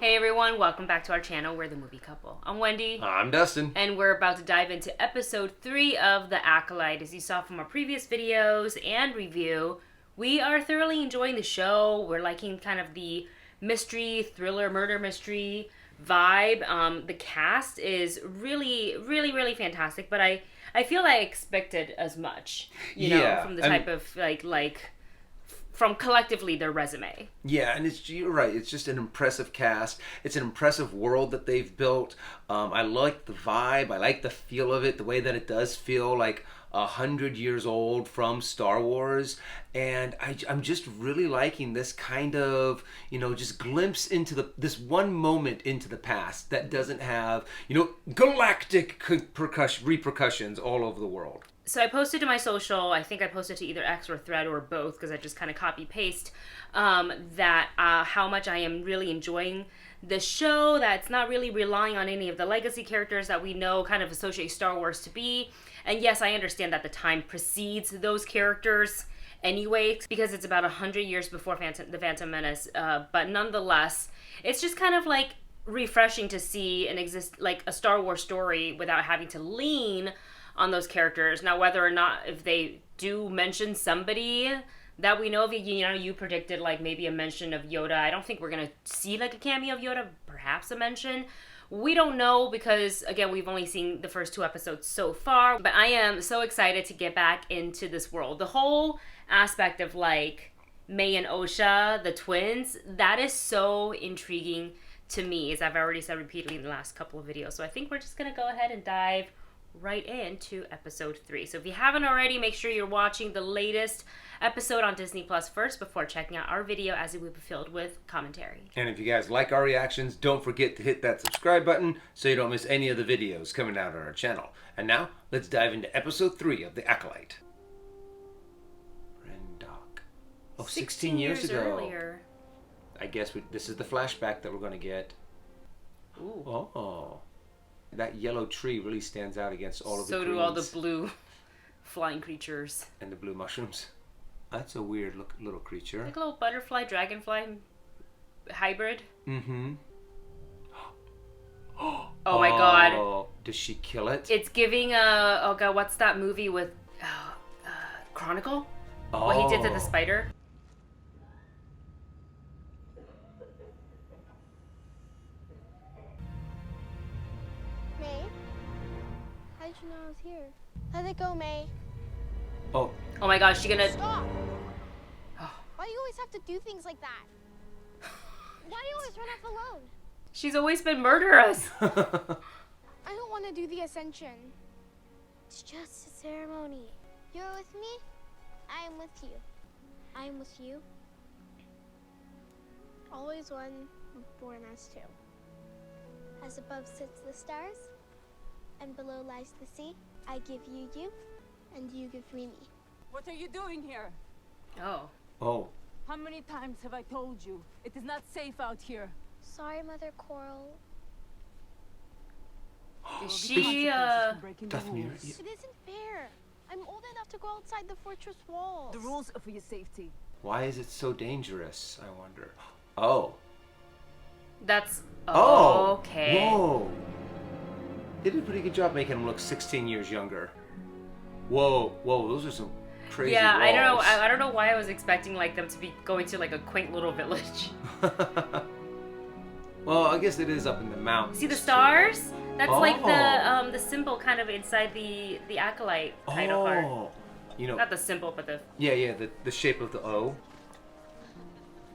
Hey everyone, welcome back to our channel. We're the Movie Couple. I'm Wendy. I'm Dustin. And we're about to dive into episode 3 of The Acolyte. As you saw from our previous videos and review, we are thoroughly enjoying the show. We're liking kind of the mystery, thriller, murder mystery vibe. The cast is really fantastic, but I feel I expected as much, you know, from the type of from collectively their resume. Yeah, and you're right. It's just an impressive cast. It's an impressive world that they've built. I like the vibe. I like the feel of it. The way that it does feel like 100 years old from Star Wars, and I'm just really liking this kind of, you know, just glimpse into this one moment into the past that doesn't have, you know, galactic repercussions all over the world. So I posted to my social, I think I posted to either X or Thread or both, because I just kind of copy paste, that how much I am really enjoying the show, that's not really relying on any of the legacy characters that we know kind of associate Star Wars to be. And yes, I understand that the time precedes those characters anyway, because it's about 100 years before the Phantom Menace, but nonetheless, it's just kind of like refreshing to see a Star Wars story without having to lean on those characters. Now, whether or not if they do mention somebody that we know of, you know, you predicted like maybe a mention of Yoda. I don't think we're gonna see like a cameo of Yoda, perhaps a mention. We don't know because, again, we've only seen the first 2 episodes so far. But I am so excited to get back into this world. The whole aspect of like May and Osha, the twins, that is so intriguing to me, as I've already said repeatedly in the last couple of videos. So I think we're just gonna go ahead and dive right into episode 3. So if you haven't already, make sure you're watching the latest episode on Disney Plus first before checking out our video, as it will be filled with commentary. And if you guys like our reactions, don't forget to hit that subscribe button so you don't miss any of the videos coming out on our channel. And now, let's dive into episode 3 of The Acolyte. Rendoc. Oh, 16 years ago. Earlier. I guess this is the flashback that we're going to get. Ooh. Oh. That yellow tree really stands out against all of the greens. So do all the blue flying creatures. And the blue mushrooms. That's a weird little creature. Like a little butterfly, dragonfly hybrid. Mm-hmm. Oh my god. Does she kill it? It's giving oh god, what's that movie with Chronicle? Oh. What he did to the spider? May? How did you know I was here? Let it go, May. Oh. Oh my gosh, she gonna... Stop! Why do you always have to do things like that? Why do you always run off alone? She's always been murderous. I don't want to do the Ascension. It's just a ceremony. You're with me, I am with you. I am with you. Always one, born as two. As above sits the stars, and below lies the sea, I give you you, and you give me. What are you doing here? Oh. Oh. How many times have I told you? It is not safe out here. Sorry, Mother Coral. Is she, Daphne, It isn't fair. I'm old enough to go outside the fortress walls. The rules are for your safety. Why is it so dangerous, I wonder? Oh. That's... Oh. Okay. Whoa. They did a pretty good job making him look 16 years younger. Whoa, those are some crazy Yeah, walls. I don't know. I don't know why I was expecting like them to be going to like a quaint little village. Well, I guess it is up in the mountains. See the stars? That's like Oh. the symbol kind of inside the Acolyte title card. You know. Not the symbol, but the... Yeah, the shape of the O.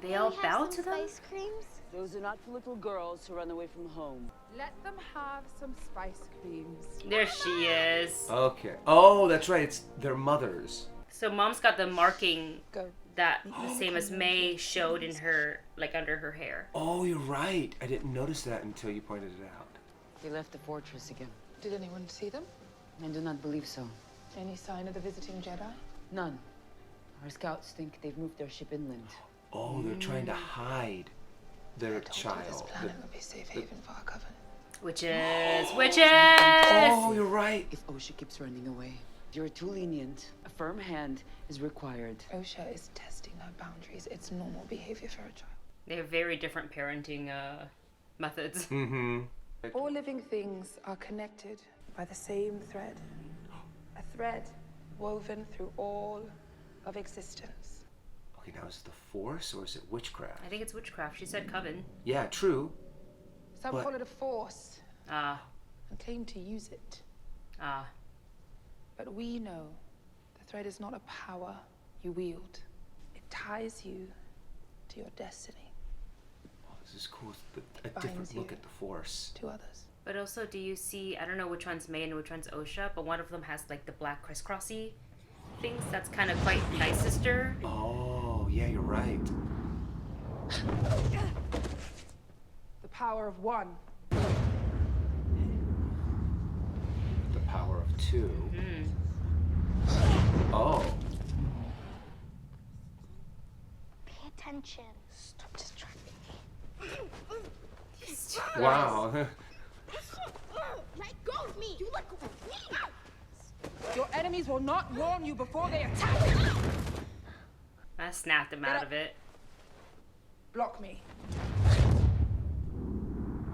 They all Can we bow have to some them? spice creams? Those are not for little girls who run away from home. Let them have some spice creams. There she is. Okay. Oh, that's right. It's their mothers. So mom's got the marking Go. that the same as May showed in her, like under her hair. Oh, you're right. I didn't notice that until you pointed it out. They left the fortress again. Did anyone see them? I do not believe so. Any sign of the visiting Jedi? None. Our scouts think they've moved their ship inland. Oh, they're trying to hide their This child. planet would be safe haven for our coven. Witches! Oh, Witches! you're right. If Osha keeps running away, you're too lenient. A firm hand is required. Osha is testing her boundaries. It's normal behavior for a child. They have very different parenting methods. Mm-hmm. All living things are connected by the same thread. A thread woven through all of existence. Okay, now is it the Force or is it witchcraft? I think it's witchcraft. She said coven. Yeah, true. Some But- call it a force Ah, and claim to use it. ah. But we know the thread is not a power you wield. It ties you to your destiny, Oh, this is cool. A Binds different look you. at the Force. to others. But also, do you see, I don't know which one's May and which one's Osha, but one of them has like the black crisscrossy things. That's kind of quite nice, sister. Oh, yeah, you're right. The power of one. The power of two. Hmm. Oh. Pay attention. Stop distracting me. Wow. Let go of me. You let go of me. Your enemies will not warn you before they attack. I snapped him out of it. Block me.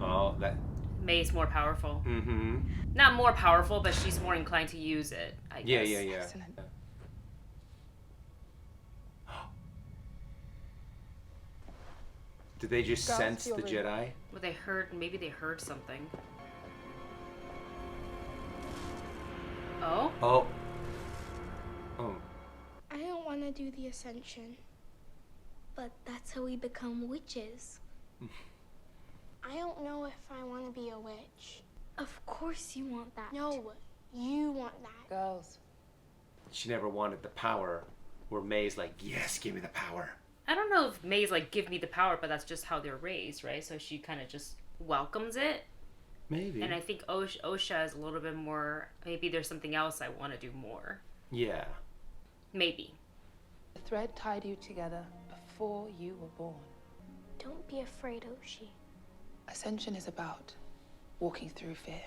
Oh, that. May's more powerful. Mm-hmm. Not more powerful, but she's more inclined to use it, I Yeah, guess. yeah. Excellent. Did they just Guards sense to your the room. Jedi? Well, they heard, maybe they heard something. Oh? Oh. Oh. I don't want to do the Ascension. But that's how we become witches. I don't know if I want to be a witch. Of course you want that. No, you want that. Girls. She never wanted the power. Where May's like, yes, give me the power. I don't know if May's like, give me the power, but that's just how they're raised, right? So she kind of just welcomes it. Maybe. And I think Osha is a little bit more, maybe there's something else I want to do more. Yeah. Maybe. The thread tied you together before you were born. Don't be afraid, Oshi. Ascension is about walking through fear.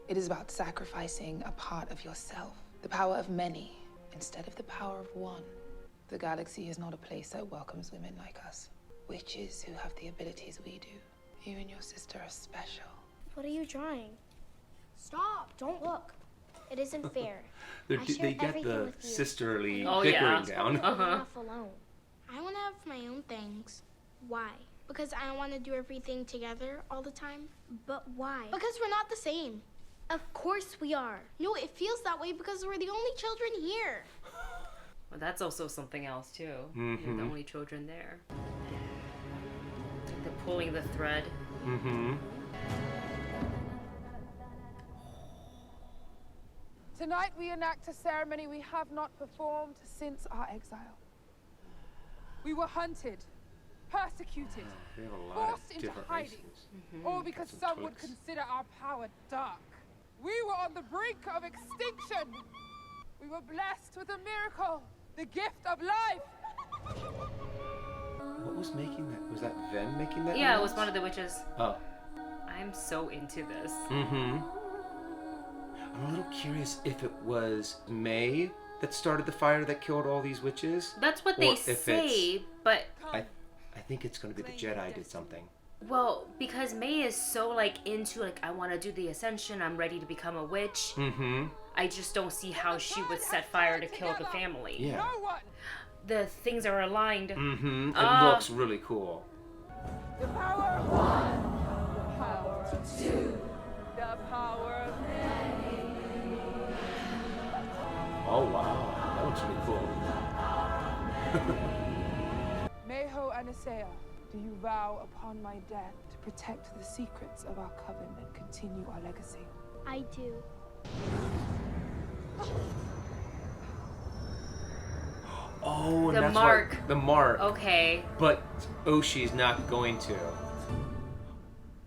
It is about sacrificing a part of yourself. The power of many instead of the power of one. The galaxy is not a place that welcomes women like us. Witches who have the abilities we do. You and your sister are special. What are you drawing? Stop! Don't look. It isn't fair. They I share get everything the with you. sisterly Oh, bickering yeah. down. Uh-huh. Enough alone. I want to have my own things. Why? Because I don't want to do everything together all the time. But why? Because we're not the same. Of course we are. No, it feels that way because we're the only children here. Well, that's also something else, too. You're the only children there. They're pulling the thread. Mm-hmm. Tonight we enact a ceremony we have not performed since our exile. We were hunted, persecuted, They have a lot forced of into different hiding, races. all because Some some would Twix. consider our power dark. We were on the brink of extinction. We were blessed with a miracle, the gift of life. What was making that? Was that Ven making that Yeah, it noise? was one of the witches. Oh. I'm so into this. Mm-hmm. I'm a little curious if it was May that started the fire that killed all these witches. That's what Or they if say, but I think it's going to be the Jedi did something. well, because May is so like into like I want to do the Ascension, I'm ready to become a witch. Mm-hmm. I just don't see how she would set fire to kill the family. Yeah. No one. The things are aligned. Mm-hmm. It looks really cool. The power of one. The power of two. The power of many. Oh wow, that looks really cool. Mayho Anasea, do you vow upon my death to protect the secrets of our coven and continue our legacy? I do. Oh, and The that's mark. Why, the mark. Okay. But Oshi's not going to.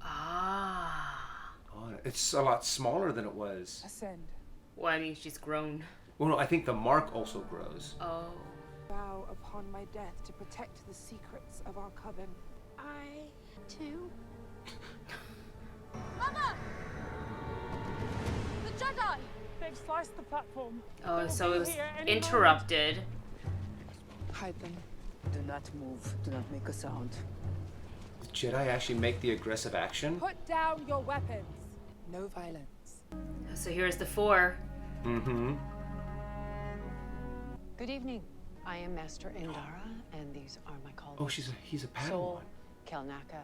Ah. Oh, it's a lot smaller than it was. Ascend. Well, I mean, she's grown. Well, no, I think the mark also grows. Oh. Vow upon my death to protect the secrets of our coven. I too. Mama! The Jedi! They've sliced the platform. Oh, so it was Here any interrupted. Hide them. Do not move. Do not make a sound. The Jedi actually make the aggressive action? Put down your weapons. No violence. So here's the 4. Mm-hmm. Good evening. I am Master Indara, and these are my colleagues. Oh, he's a Padawan. Sol, Kelnaka,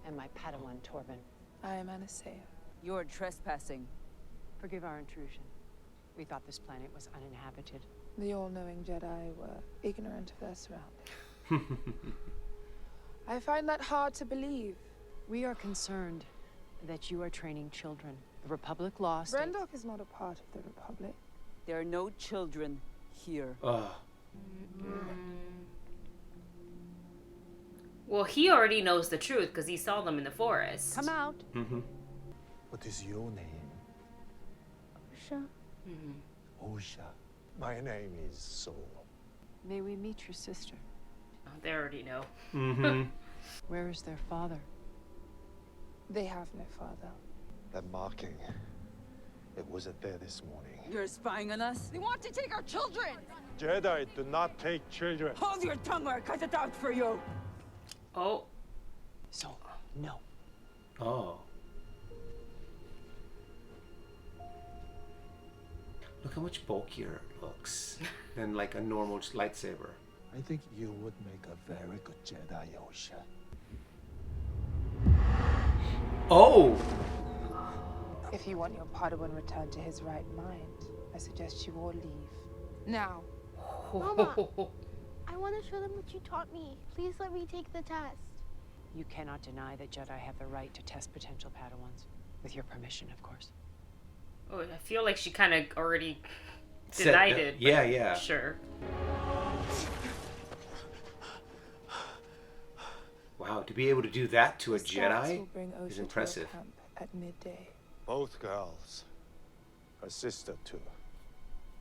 and my Padawan Torben. I am Anastasia. You're trespassing. Forgive our intrusion. We thought this planet was uninhabited. The all-knowing Jedi were ignorant of their surroundings. I find that hard to believe. We are concerned that you are training children. The Republic lost. Brendok is not a part of the Republic. There are no children here. Well, he already knows the truth because he saw them in the forest. Come out. Mm-hmm. What is your name? Osha. Osha. My name is Sol. May we meet your sister? Oh, they already know. Mm-hmm. Where is their father? They have no father. That marking. It wasn't there this morning. You're spying on us? They want to take our children. Jedi do not take children. Hold your tongue or I cut it out for you. Oh. So, no. Oh. Look how much bulkier it looks than like a normal lightsaber. I think you would make a very good Jedi, Osha. Oh! If you want your Padawan returned to his right mind, I suggest you all leave. Now. Mama. I want to show them what you taught me. Please let me take the test. You cannot deny that Jedi have the right to test potential Padawans. With your permission, of course. Oh, I feel like she kind of already Said denied that- it. but yeah, yeah. Sure. Wow, to be able to do that to a The scouts Jedi will bring Osha is to impressive. your camp at midday. Both girls. Her sister, too.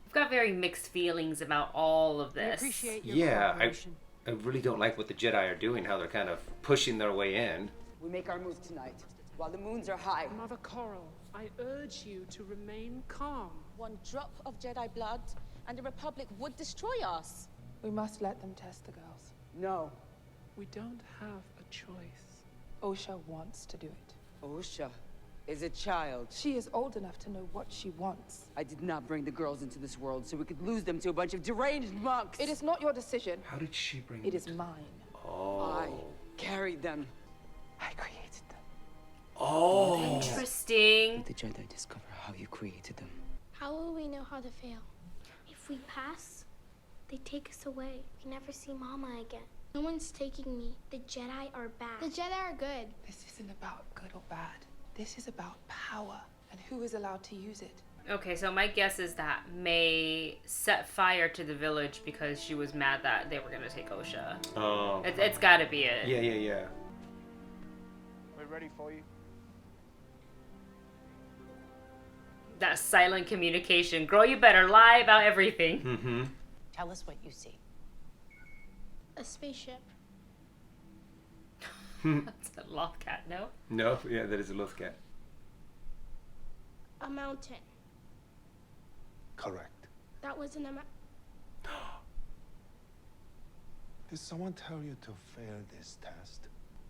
I've got very mixed feelings about all of We this. appreciate your Yeah, cooperation. I really don't like what the Jedi are doing, how they're kind of pushing their way in. We make our move tonight, while the moons are high. Mother Coral, I urge you to remain calm. One drop of Jedi blood, and the Republic would destroy us. We must let them test the girls. No. We don't have a choice. Osha wants to do it. Osha is a child. She is old enough to know what she wants. I did not bring the girls into this world so we could lose them to a bunch of deranged monks. It is not your decision. How did she bring It is mine. Oh. I carried them. I created them. Oh. Interesting. The Jedi discover how you created them. How will we know how to fail? If we pass, they take us away. We never see Mama again. No one's taking me. The Jedi are bad. The Jedi are good. This isn't about good or bad. This is about power and who is allowed to use it. Okay, so my guess is that May set fire to the village because she was mad that they were going to take Osha. Oh. It's got to be it. Yeah. We're ready for you. That silent communication. Girl, you better lie about everything. Mm-hmm. Tell us what you see. A spaceship. That's a Lothcat, no? No, yeah, that is a Lothcat. A mountain. Correct. That wasn't a Did someone tell you to fail this test?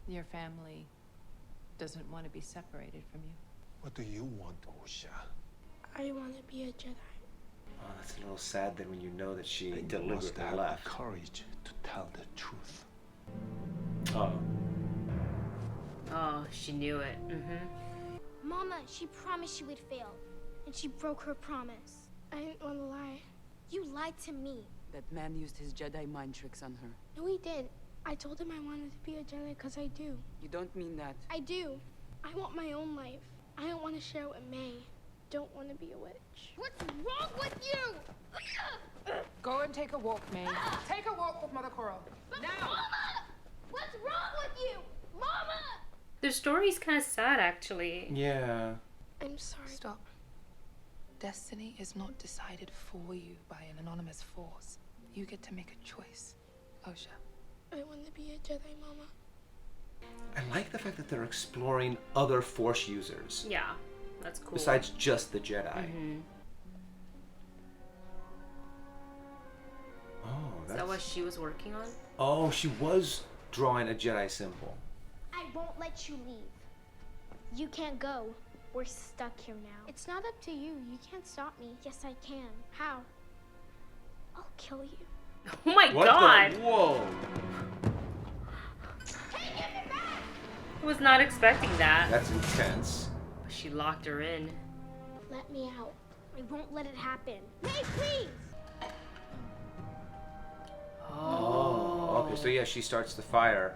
Your family doesn't want to be separated from you. What do you want, Osha? I want to be a Jedi. Oh, that's a little sad then when you know that she Then you must deliberately have left. the courage to tell the truth. Oh. Oh, she knew it. Mm-hmm. Mama, she promised she would fail. And she broke her promise. I didn't want to lie. You lied to me. That man used his Jedi mind tricks on her. No, he did. I told him I wanted to be a Jedi because I do. You don't mean that. I do. I want my own life. I don't want to share it with May. Don't want to be a witch. What's wrong with you? Go and take a walk, May. Take a walk with Mother Coral. Now! Mama! What's wrong with you? Mama! The story's kind of sad, actually. Yeah. I'm sorry. Stop. Destiny is not decided for you by an anonymous force. You get to make a choice. Osha. I want to be a Jedi, Mama. I like the fact that they're exploring other Force users Yeah, that's cool. besides just the Jedi. Mm-hmm. Oh, Is that what she was working on? Oh, she was drawing a Jedi symbol. I won't let you leave. You can't go. We're stuck here now. It's not up to you. You can't stop me. Yes, I can. How? I'll kill you. Oh my What god! Whoa. Hey, give me back! I was not expecting that. That's intense. But she locked her in. Let me out. I won't let it happen. May, please! Oh. Okay, so yeah, she starts the fire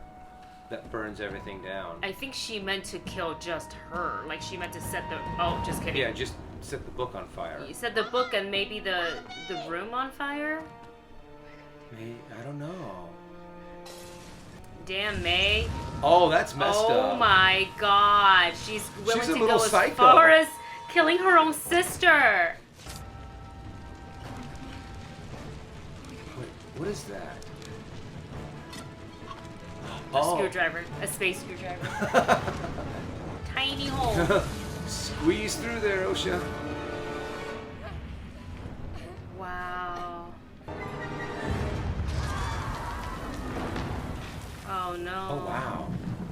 that burns everything down. I think she meant to kill just her. Like, she meant to set the... Oh, just kidding. Yeah, just set the book on fire. You set the book and maybe the room on fire? May, I don't know. Damn, May. Oh, that's messed up. Oh my god. She's willing She's a to little go as psycho. far as killing her own sister. Wait, what is that? A screwdriver. A space screwdriver. Tiny hole. Squeeze through there, Osha. Wow. Oh no. Oh wow.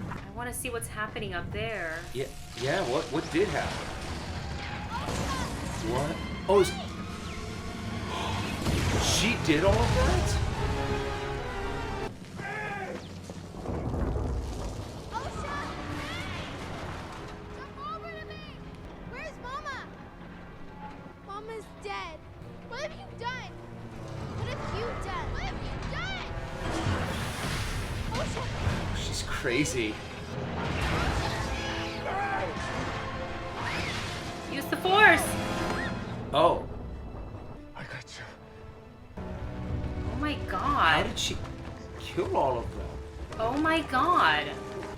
I want to see what's happening up there. Yeah, yeah. What did happen? What? Oh, she did all of that? Mama's dead. What have you done? What have you done? What have you done? Osha! She's crazy. Use the force. Oh. I got you. Oh my How god. did she kill all of them? Oh my god.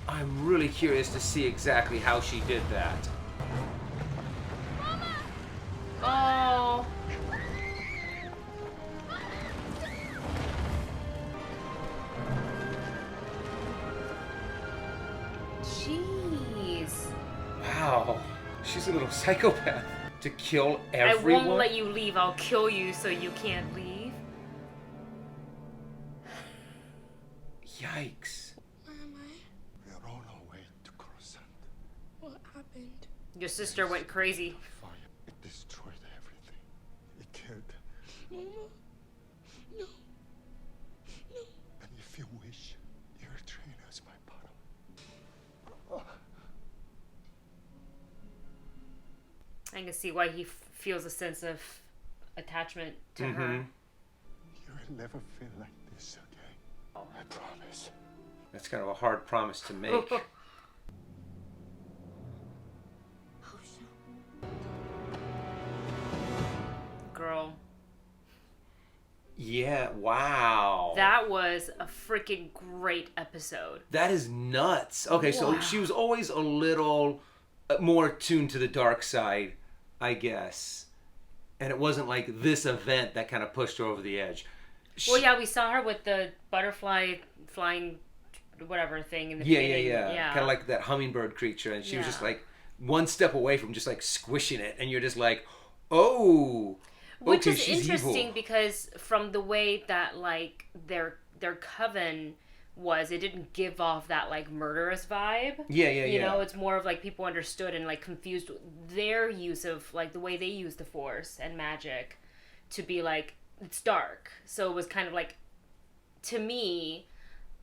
I'm really curious to see exactly how she did that. Oh. Jeez. Wow. She's a little psychopath. To kill I everyone? won't let you leave. I'll kill you so you can't leave. Yikes. Where am I? We are on our way to Coruscant. What happened? Your sister went crazy. Fire. It destroyed everything. It killed. Mama? No. No. And if you wish, your train as my bottom. I can see why he feels a sense of attachment to her. You will never feel like this again. I promise. That's kind of a hard promise to make. Girl. Yeah, wow. That was a freaking great episode. That is nuts. Okay, so Wow. she was always a little more tuned to the dark side, I guess. And it wasn't like this event that kind of pushed her over the edge. Well, yeah, we saw her with the butterfly flying whatever thing in the Yeah. beginning. Kind of like that hummingbird creature. And she was just Yeah. like one step away from just like squishing it. And you're just like, oh. Which okay, is she's interesting evil. because from the way that like their coven was, it didn't give off that like murderous vibe. Yeah. You know, it's more of like people understood and like confused their use of like the way they use the force and magic to be like it's dark. So it was kind of like, to me,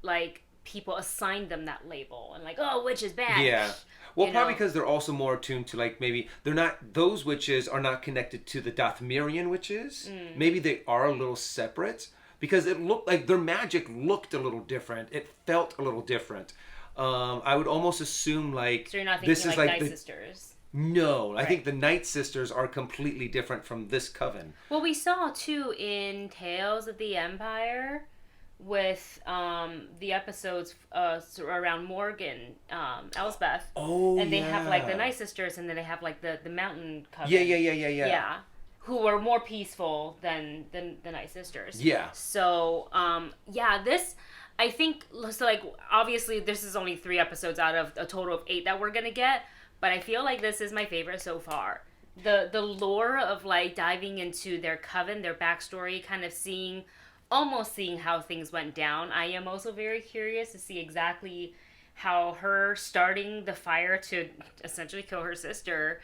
like people assigned them that label and like, oh, witch is bad. Yeah. Well, You probably know? because they're also more attuned to like maybe they're not, those witches are not connected to the Dathmirian witches. Maybe they are a little separate because it looked like their magic looked a little different. It felt a little different. I would almost assume like So you're not this thinking is like like Night the, Sisters. no, I Right. think the Night Sisters are completely different from this coven. Well, we saw too in Tales of the Empire with the episodes around Morgan, Elsbeth. Oh, And they have like the yeah. Night Sisters, and then they have like the Mountain Coven. Yeah. Yeah. Who were more peaceful than the Night Sisters. Yeah. So, this, I think, so like, obviously this is only 3 episodes out of a total of 8 that we're gonna get, but I feel like this is my favorite so far. The lore of like diving into their coven, their backstory, kind of almost seeing how things went down. I am also very curious to see exactly how her starting the fire to essentially kill her sister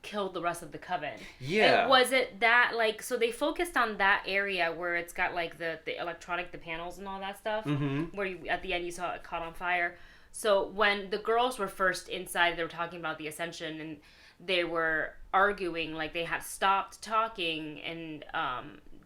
killed the rest of the coven. Yeah. And was it that, like, so they focused on that area where it's got, like, the electronic, the panels and all that stuff, where you, at the end you saw it caught on fire. So when the girls were first inside, they were talking about the Ascension, and they were arguing, like, they had stopped talking, and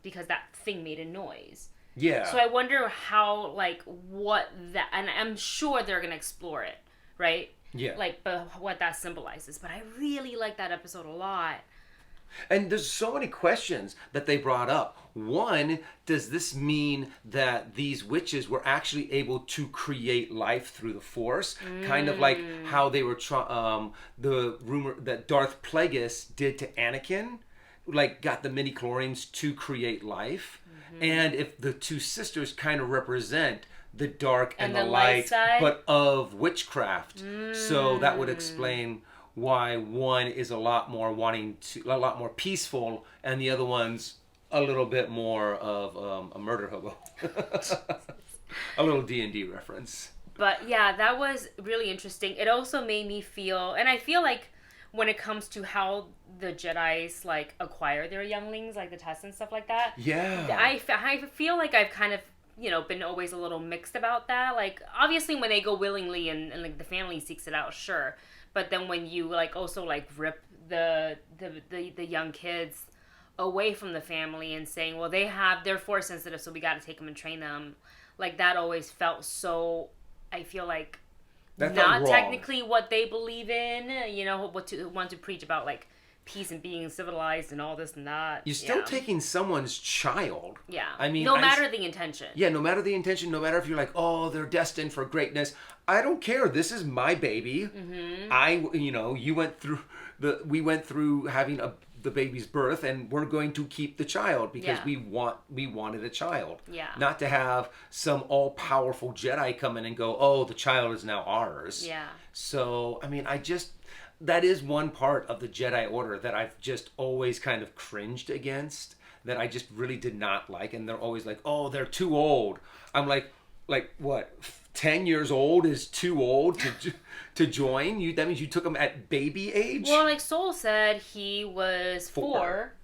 because that thing made a noise. Yeah. So I wonder how, like, what that, and I'm sure they're gonna explore it, right? Yeah. Like, what that symbolizes. But I really like that episode a lot. And there's so many questions that they brought up. One, does this mean that these witches were actually able to create life through the Force? Kind of like how they were, the rumor that Darth Plagueis did to Anakin, like got the midi-chlorians to create life. And if the two sisters kind of represent the dark and the light, side, but of witchcraft. So that would explain why one is a lot more peaceful, and the other one's a little bit more of a murder hobo. A little D&D reference. But yeah, that was really interesting. It also made me feel, and I feel like when it comes to how the Jedis, like, acquire their younglings, like the tests and stuff like that. Yeah. I feel like I've kind of, you know, been always a little mixed about that. Like, obviously when they go willingly and like the family seeks it out, sure. But then when you, like, also, like, rip the young kids away from the family and saying, well, they're Force sensitive, so we got to take them and train them. Like, that always felt so, I feel like, that not technically what they believe in, you know, want to preach about, like, peace and being civilized and all this and that. You're still taking someone's child. Yeah. I mean, no matter the intention. Yeah, no matter the intention, no matter if you're like, oh, they're destined for greatness. I don't care. This is my baby. We went through having the baby's birth, and we're going to keep the child because we wanted a child. Yeah. Not to have some all-powerful Jedi come in and go, oh, the child is now ours. Yeah. So, I mean, that is one part of the Jedi Order that I've just always kind of cringed against, that I just really did not like. And they're always like, oh, they're too old. I'm like what? 10 years old is too old to join? That means you took him at baby age? Well, like Soul said, he was 4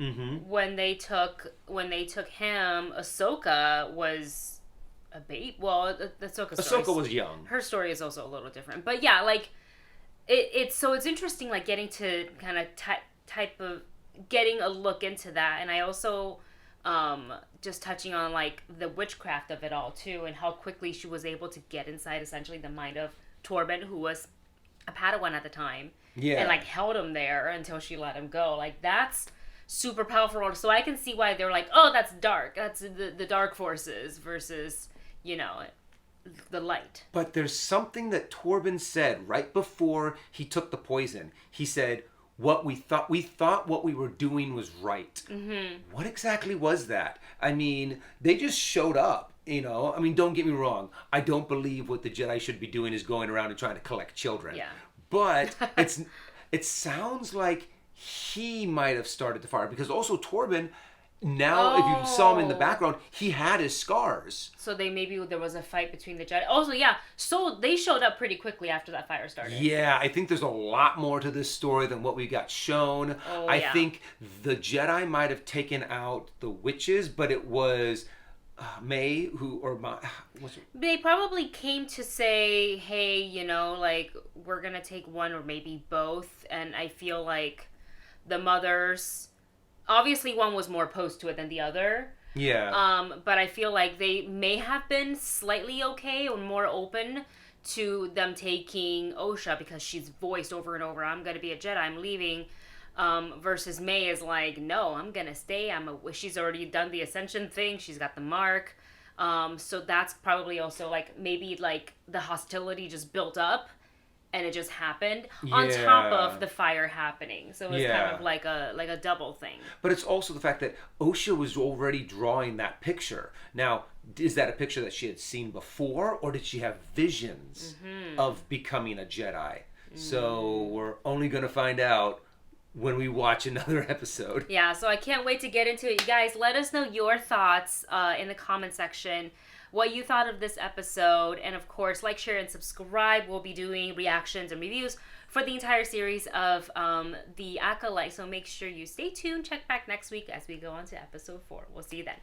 when they took him. Ahsoka was a baby. Well, Ahsoka was young. Her story is also a little different. But yeah, like, it's interesting, like, getting to kind of type of getting a look into that. And I also just touching on, like, the witchcraft of it all too, and how quickly she was able to get inside essentially the mind of Torben, who was a Padawan at the time, and, like, held him there until she let him go. Like, that's super powerful. So I can see why they're like, oh, that's dark, that's the dark forces versus, you know, the light. But there's something that Torben said right before he took the poison. He said, we thought what we were doing was right. What exactly was that? I mean, they just showed up, you know. I mean, don't get me wrong. I don't believe what the Jedi should be doing is going around and trying to collect children. Yeah. But it sounds like he might have started the fire, because also Torben, now, if you saw him in the background, he had his scars. So maybe there was a fight between the Jedi. Also, yeah, so they showed up pretty quickly after that fire started. Yeah, I think there's a lot more to this story than what we got shown. I think the Jedi might have taken out the witches, but it was May They probably came to say, hey, you know, like, we're gonna take one or maybe both. And I feel like the mothers, obviously one was more opposed to it than the other. Yeah. But I feel like they may have been slightly okay or more open to them taking Osha, because she's voiced over and over, I'm gonna be a Jedi, I'm leaving. Versus May is like, no, I'm gonna stay. She's already done the Ascension thing. She's got the mark. So that's probably also, like, maybe, like, the hostility just built up and it just happened on top of the fire happening. So it's kind of like a double thing. But it's also the fact that Osha was already drawing that picture. Now, is that a picture that she had seen before, or did she have visions of becoming a Jedi? So we're only going to find out when we watch another episode. Yeah, so I can't wait to get into it. You guys, let us know your thoughts in the comment section. what you thought of this episode. And of course, like, share, and subscribe. We'll be doing reactions and reviews for the entire series of The Acolyte. So make sure you stay tuned. Check back next week as we go on to episode 4. We'll see you then.